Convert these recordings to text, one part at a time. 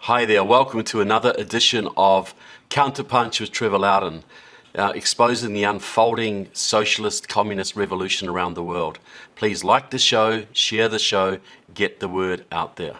Hi there, welcome to another edition of Counterpunch with Trevor Loudon, exposing the unfolding socialist communist revolution around the world. Please like the show, share the show, get the word out there.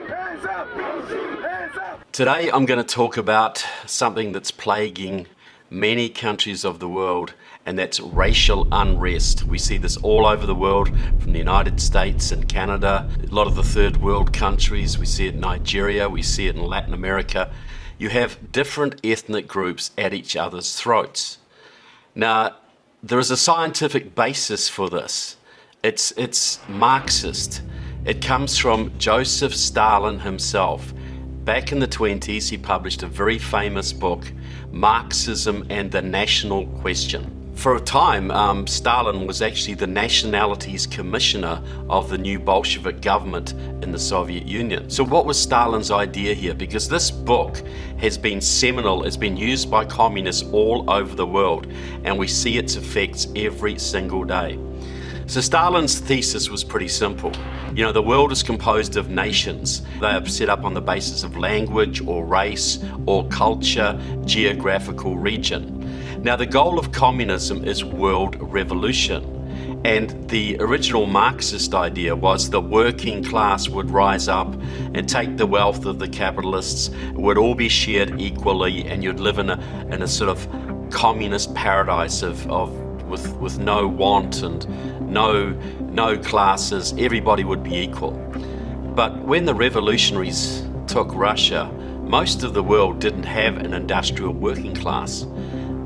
Hands up! Hands up! Today I'm going to talk about something that's plaguing many countries of the world, and that's racial unrest. We see this all over the world, from the United States and Canada, a lot of the third world countries. We see it in Nigeria, we see it in Latin America. You have different ethnic groups at each other's throats. Now, there is a scientific basis for this. It's Marxist. It comes from Joseph Stalin himself. Back in the 20s, he published a very famous book, Marxism and the National Question. For a time, Stalin was actually the nationalities commissioner of the new Bolshevik government in the Soviet Union. So what was Stalin's idea here? Because this book has been seminal, it's been used by communists all over the world, and we see its effects every single day. So Stalin's thesis was pretty simple. You know, the world is composed of nations. They are set up on the basis of language or race or culture, geographical region. Now, the goal of communism is world revolution. And the original Marxist idea was the working class would rise up and take the wealth of the capitalists. It would all be shared equally, and you'd live in a sort of communist paradise with no want and no classes. Everybody would be equal. But when the revolutionaries took Russia, most of the world didn't have an industrial working class.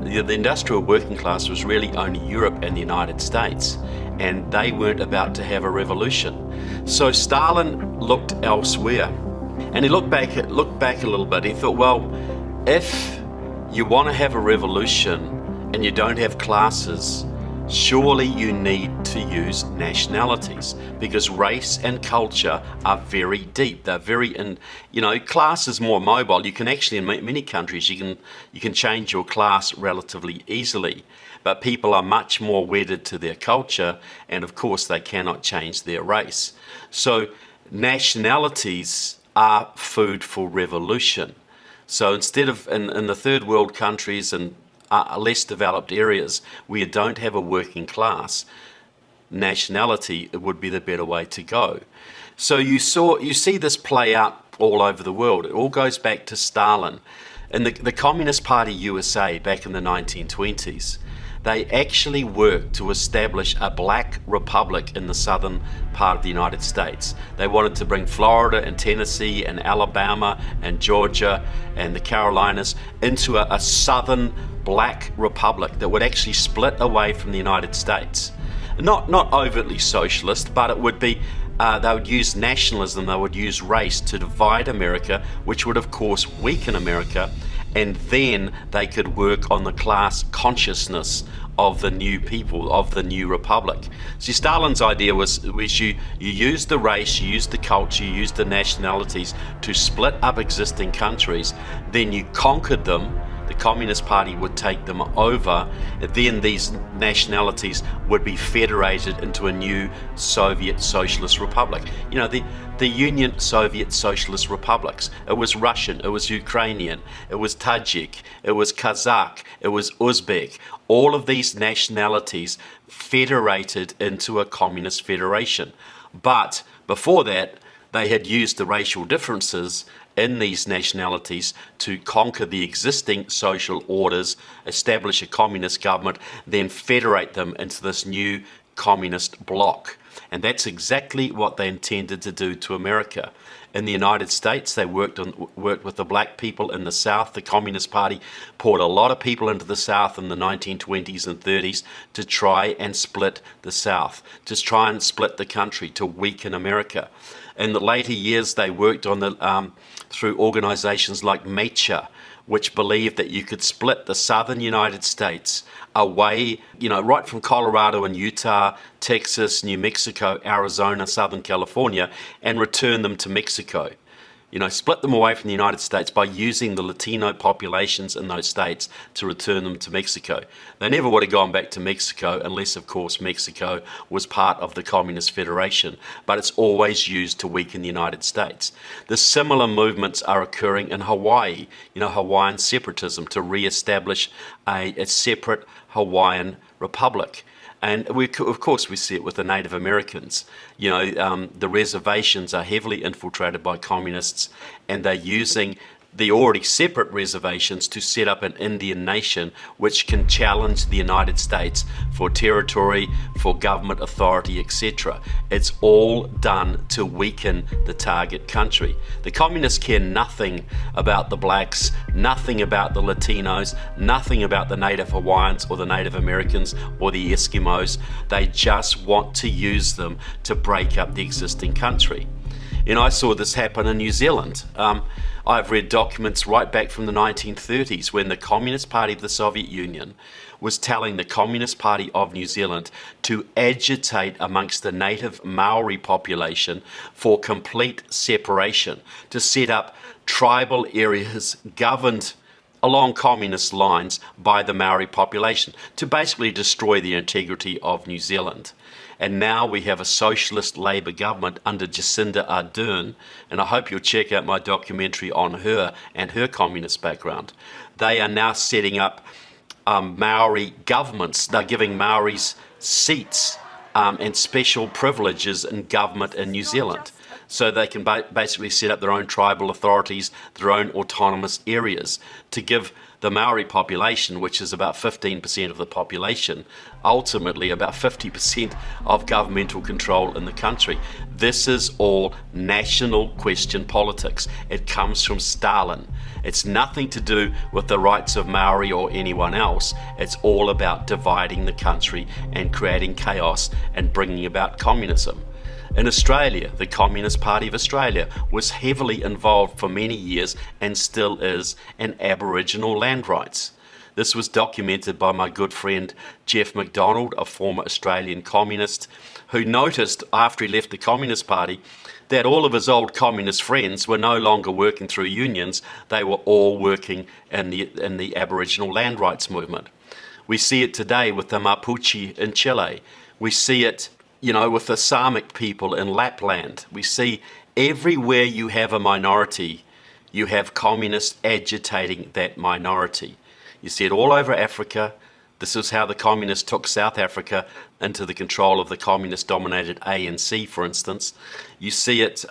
The industrial working class was really only Europe and the United States, and they weren't about to have a revolution. So Stalin looked elsewhere, and he looked back a little bit. He thought, well, if you want to have a revolution and you don't have classes, surely you need to use nationalities, because race and culture are very deep. They're very, class is more mobile. You can actually, in many countries, you can change your class relatively easily, but people are much more wedded to their culture, and of course they cannot change their race. So nationalities are food for revolution. So instead of in the third world countries and less developed areas where you don't have a working class, nationality would be the better way to go. So you see this play out all over the world. It all goes back to Stalin. In the Communist Party USA back in the 1920s, they actually worked to establish a black republic in the southern part of the United States. They wanted to bring Florida and Tennessee and Alabama and Georgia and the Carolinas into a southern black republic that would actually split away from the United States. Not overtly socialist, but it would be, they would use nationalism, they would use race to divide America, which would of course weaken America, and then they could work on the class consciousness of the new people, of the new republic. See, Stalin's idea was you use the race, you use the culture, you use the nationalities to split up existing countries, then you conquered them, the Communist Party would take them over, then these nationalities would be federated into a new Soviet Socialist Republic. You know, the Union Soviet Socialist Republics. It was Russian, it was Ukrainian, it was Tajik, it was Kazakh, it was Uzbek. All of these nationalities federated into a communist federation. But before that, they had used the racial differences in these nationalities to conquer the existing social orders, establish a communist government, then federate them into this new communist bloc. And that's exactly what they intended to do to America. In the United States, they worked with the black people in the South. The Communist Party poured a lot of people into the South in the 1920s and 30s to try and split the South, to try and split the country, to weaken America. In the later years, they worked on through organizations like MACHA, which believed that you could split the southern United States away, right from Colorado and Utah, Texas, New Mexico, Arizona, Southern California, and return them to Mexico. split them away from the United States by using the Latino populations in those states to return them to Mexico. They never would have gone back to Mexico unless, of course, Mexico was part of the Communist Federation, but it's always used to weaken the United States. The similar movements are occurring in Hawaii, Hawaiian separatism, to re-establish a separate Hawaiian republic. And of course we see it with the Native Americans. The reservations are heavily infiltrated by communists, and they're using the already separate reservations to set up an Indian nation which can challenge the United States for territory, for government authority, etc. It's all done to weaken the target country. The communists care nothing about the blacks, nothing about the Latinos, nothing about the Native Hawaiians or the Native Americans or the Eskimos. They just want to use them to break up the existing country. I saw this happen in New Zealand. I've read documents right back from the 1930s when the Communist Party of the Soviet Union was telling the Communist Party of New Zealand to agitate amongst the native Maori population for complete separation, to set up tribal areas governed along communist lines by the Maori population, to basically destroy the integrity of New Zealand. And now we have a socialist Labour government under Jacinda Ardern, and I hope you'll check out my documentary on her and her communist background. They are now setting up Maori governments. They're giving Maoris seats and special privileges in government in New Zealand. So they can basically set up their own tribal authorities, their own autonomous areas, to give the Maori population, which is about 15% of the population, ultimately about 50% of governmental control in the country. This is all national question politics. It comes from Stalin. It's nothing to do with the rights of Maori or anyone else. It's all about dividing the country and creating chaos and bringing about communism. In Australia, the Communist Party of Australia was heavily involved for many years and still is in Aboriginal land rights. This was documented by my good friend Jeff McDonald, a former Australian communist, who noticed after he left the Communist Party that all of his old communist friends were no longer working through unions. They were all working in the Aboriginal land rights movement. We see it today with the Mapuche in Chile. We see it with the Samic people in Lapland. We see everywhere you have a minority, you have communists agitating that minority. You see it all over Africa. This is how the communists took South Africa into the control of the communist-dominated ANC, for instance. You see it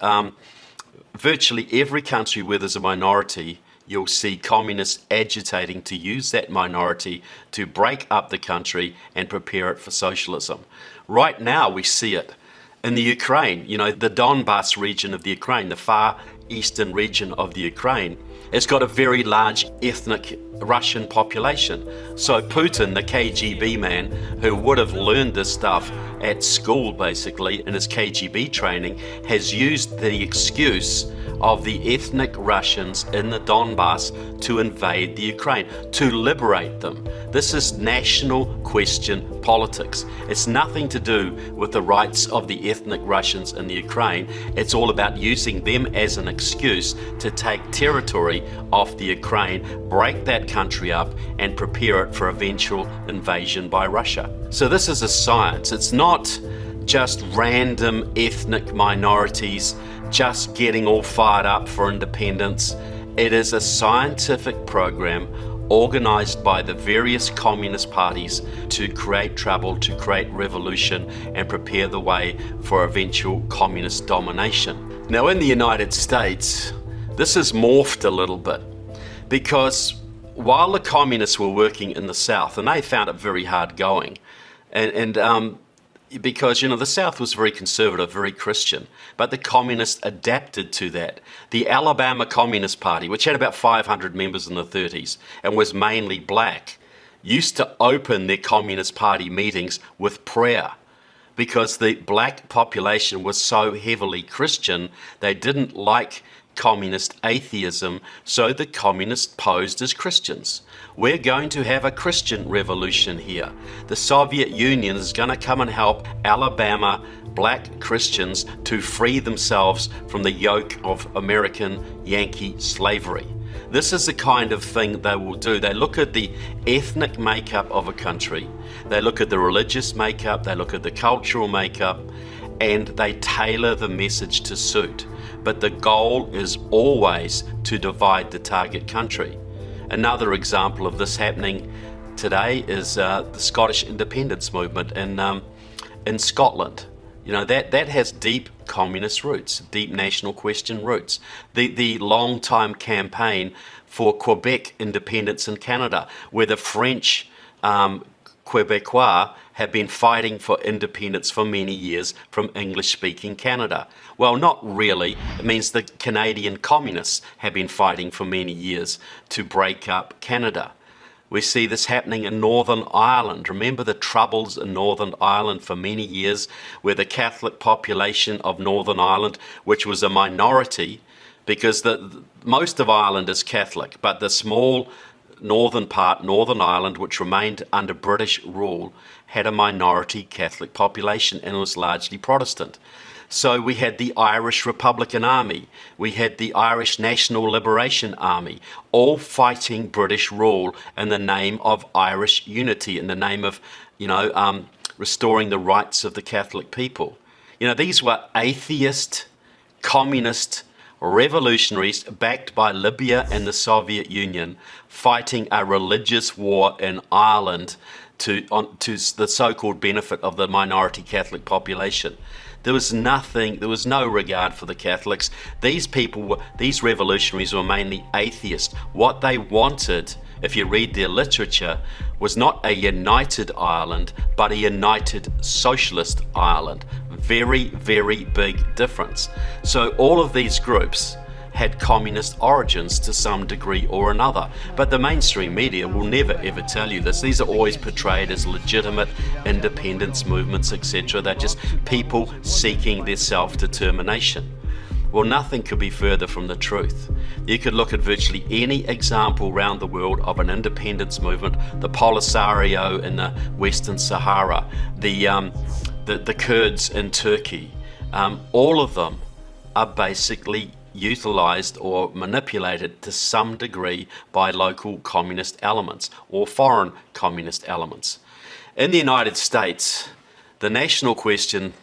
virtually every country where there's a minority. You'll see communists agitating to use that minority to break up the country and prepare it for socialism. Right now we see it in the Ukraine, the Donbass region of the Ukraine, the far eastern region of the Ukraine. It's got a very large ethnic Russian population. So Putin, the KGB man, who would have learned this stuff at school basically in his KGB training, has used the excuse of the ethnic Russians in the Donbass to invade the Ukraine, to liberate them. This is national question politics. It's nothing to do with the rights of the ethnic Russians in the Ukraine. It's all about using them as an excuse to take territory off the Ukraine, break that country up, and prepare it for eventual invasion by Russia. So this is a science. It's not just random ethnic minorities just getting all fired up for independence. It is a scientific program organized by the various communist parties to create trouble, to create revolution, and prepare the way for eventual communist domination. Now in the United States, this has morphed a little bit, because while the communists were working in the South, and they found it very hard going, because the South was very conservative, very Christian, but the communists adapted to that. The Alabama Communist Party, which had about 500 members in the 30s and was mainly black, used to open their Communist Party meetings with prayer, because the black population was so heavily Christian. They didn't like communist atheism, so the communists posed as Christians. We're going to have a Christian revolution here. The Soviet Union is going to come and help Alabama black Christians to free themselves from the yoke of American Yankee slavery. This is the kind of thing they will do. They look at the ethnic makeup of a country, they look at the religious makeup, they look at the cultural makeup, and they tailor the message to suit. But the goal is always to divide the target country. Another example of this happening today is the Scottish independence movement in Scotland. You know, that has deep communist roots, deep national question roots. The long-time campaign for Quebec independence in Canada, where the French Quebecois have been fighting for independence for many years from English-speaking Canada. Well, not really. It means the Canadian communists have been fighting for many years to break up Canada. We see this happening in Northern Ireland. Remember the troubles in Northern Ireland for many years, where the Catholic population of Northern Ireland, which was a minority, because most of Ireland is Catholic, but the small northern part, Northern Ireland, which remained under British rule, had a minority Catholic population and was largely Protestant. So we had the Irish Republican Army, we had the Irish National Liberation Army, all fighting British rule in the name of Irish unity, in the name of, restoring the rights of the Catholic people. You know, these were atheist, communist, revolutionaries backed by Libya and the Soviet Union, fighting a religious war in Ireland to the so-called benefit of the minority Catholic population. There was no regard for the Catholics. These revolutionaries were mainly atheists. What they wanted, if you read their literature, was not a united Ireland, but a united socialist Ireland. Very, very big difference. So all of these groups had communist origins to some degree or another. But the mainstream media will never ever tell you this. These are always portrayed as legitimate independence movements, etc. They're just people seeking their self-determination. Well, nothing could be further from the truth. You could look at virtually any example around the world of an independence movement, the Polisario in the Western Sahara, the Kurds in Turkey. All of them are basically utilized or manipulated to some degree by local communist elements or foreign communist elements. In the United States, the national question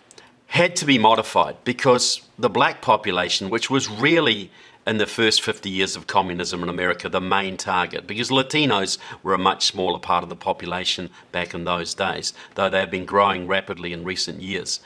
had to be modified because the black population, which was really in the first 50 years of communism in America, the main target, because Latinos were a much smaller part of the population back in those days, though they have been growing rapidly in recent years.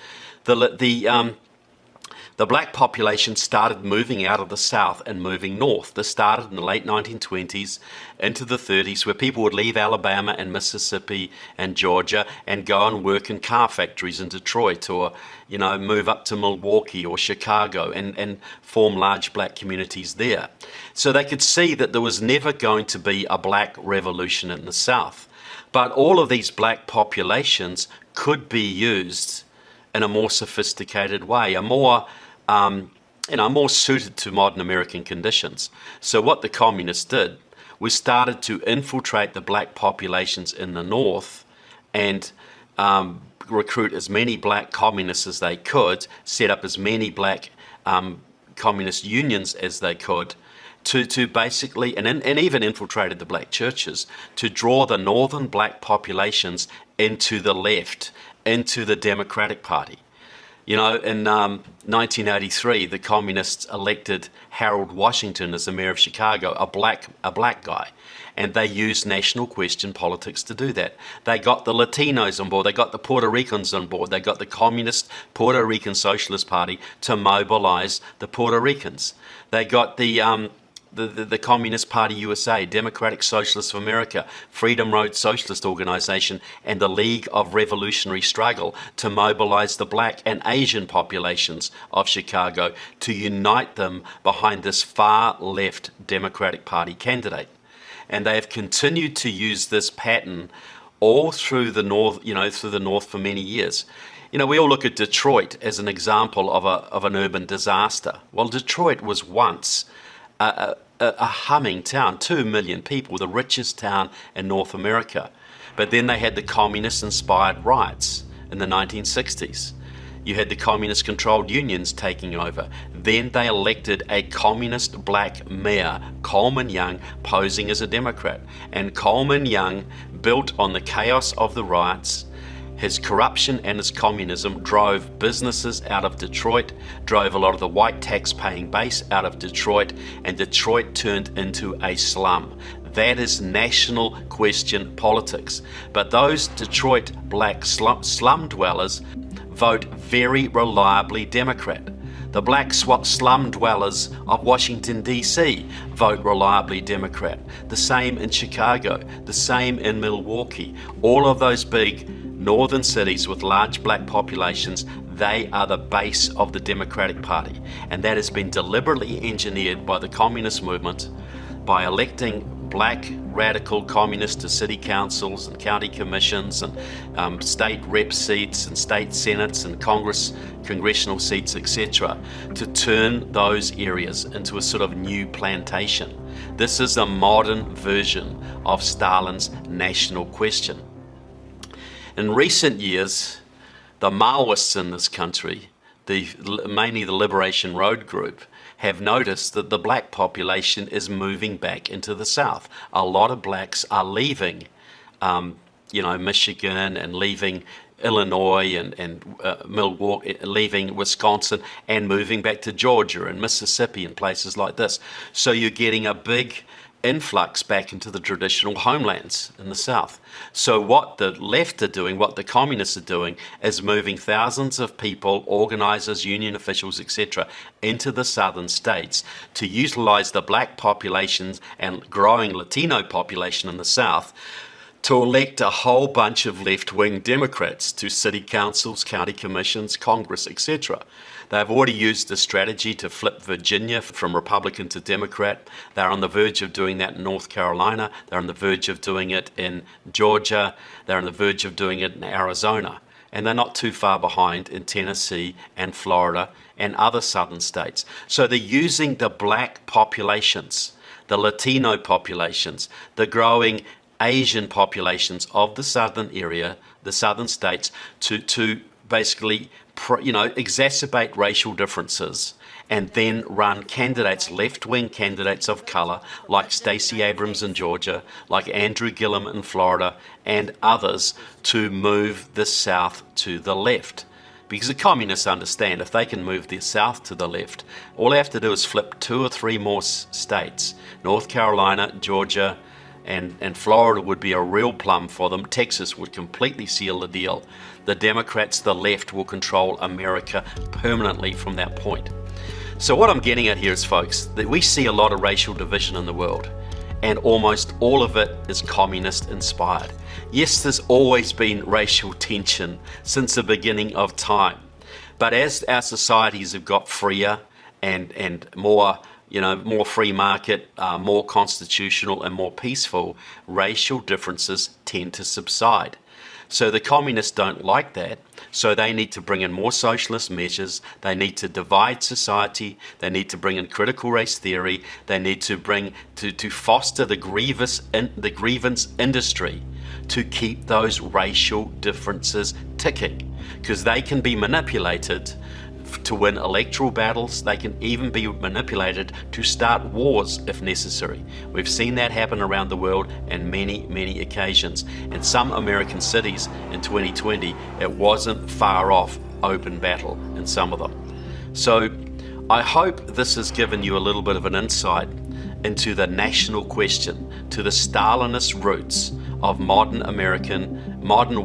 The black population started moving out of the South and moving north. This started in the late 1920s into the 30s, where people would leave Alabama and Mississippi and Georgia and go and work in car factories in Detroit, or move up to Milwaukee or Chicago and form large black communities there. So they could see that there was never going to be a black revolution in the South. But all of these black populations could be used in a more sophisticated way, a more suited to modern American conditions. So what the communists did was started to infiltrate the black populations in the North and recruit as many black communists as they could, set up as many black communist unions as they could, to basically, and even infiltrated the black churches, to draw the northern black populations into the left, into the Democratic Party. In 1983, the communists elected Harold Washington as the mayor of Chicago, a black guy, and they used national question politics to do that. They got the Latinos on board, they got the Puerto Ricans on board, they got the Communist Puerto Rican Socialist Party to mobilize the Puerto Ricans. They got the Communist Party USA, Democratic Socialists of America, Freedom Road Socialist Organization, and the League of Revolutionary Struggle to mobilize the black and Asian populations of Chicago to unite them behind this far-left Democratic Party candidate. And they have continued to use this pattern all through the North, for many years. You know, we all look at Detroit as an example of an urban disaster. Well, Detroit was once a humming town, 2 million people, the richest town in North America. But then they had the communist-inspired riots in the 1960s. You had the communist-controlled unions taking over. Then they elected a communist black mayor, Coleman Young, posing as a Democrat. And Coleman Young, built on the chaos of the riots, his corruption and his communism drove businesses out of Detroit, drove a lot of the white tax-paying base out of Detroit, and Detroit turned into a slum. That is national question politics. But those Detroit black slum dwellers vote very reliably Democrat. The black slum dwellers of Washington, D.C. vote reliably Democrat. The same in Chicago, the same in Milwaukee. All of those big northern cities with large black populations, they are the base of the Democratic Party. And that has been deliberately engineered by the communist movement by electing black radical communists to city councils and county commissions and state rep seats and state senates and congressional seats, etc., to turn those areas into a sort of new plantation. This is a modern version of Stalin's national question. In recent years, the Maoists in this country, mainly the Liberation Road Group, have noticed that the black population is moving back into the South. A lot of blacks are leaving, Michigan and leaving Illinois and Milwaukee, leaving Wisconsin and moving back to Georgia and Mississippi and places like this. So you're getting a big influx back into the traditional homelands in the South. So what the left are doing, what the communists are doing, is moving thousands of people, organizers, union officials, etc., into the southern states to utilize the black populations and growing Latino population in the South to elect a whole bunch of left-wing Democrats to city councils, county commissions, Congress, etc. They've already used the strategy to flip Virginia from Republican to Democrat. They're on the verge of doing that in North Carolina. They're on the verge of doing it in Georgia. They're on the verge of doing it in Arizona. And they're not too far behind in Tennessee and Florida and other southern states. So they're using the black populations, the Latino populations, the growing Asian populations of the southern area, the southern states, to basically exacerbate racial differences and then run candidates, left-wing candidates of color, like Stacey Abrams in Georgia, like Andrew Gillum in Florida, and others to move the South to the left. Because the communists understand if they can move the South to the left, all they have to do is flip 2 or 3 more states. North Carolina, Georgia, and Florida would be a real plum for them. Texas would completely seal the deal. The Democrats, the left, will control America permanently from that point. So what I'm getting at here is, folks, that we see a lot of racial division in the world, and almost all of it is communist-inspired. Yes, there's always been racial tension since the beginning of time. But as our societies have got freer and more free market, more constitutional and more peaceful, racial differences tend to subside. So the communists don't like that, so they need to bring in more socialist measures, they need to divide society, they need to bring in critical race theory, they need to to foster the grievance industry to keep those racial differences ticking, because they can be manipulated to win electoral battles. They can even be manipulated to start wars if necessary. We've seen that happen around the world on many, many occasions. In some American cities in 2020, it wasn't far off open battle in some of them. So I hope this has given you a little bit of an insight into the national question, to the Stalinist roots of modern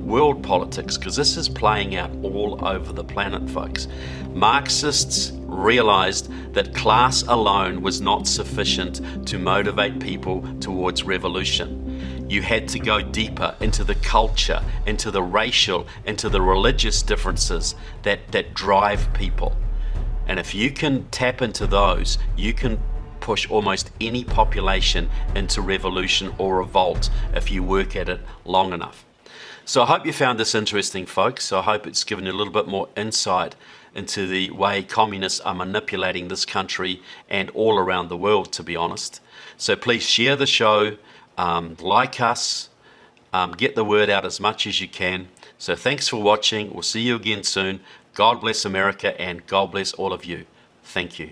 world politics, because this is playing out all over the planet, folks. Marxists realized that class alone was not sufficient to motivate people towards revolution. You had to go deeper into the culture, into the racial, into the religious differences that drive people. And if you can tap into those, you can push almost any population into revolution or revolt if you work at it long enough. So I hope you found this interesting, folks. I hope it's given you a little bit more insight into the way communists are manipulating this country and all around the world, to be honest. So please share the show, like us, get the word out as much as you can. So thanks for watching. We'll see you again soon. God bless America and God bless all of you. Thank you.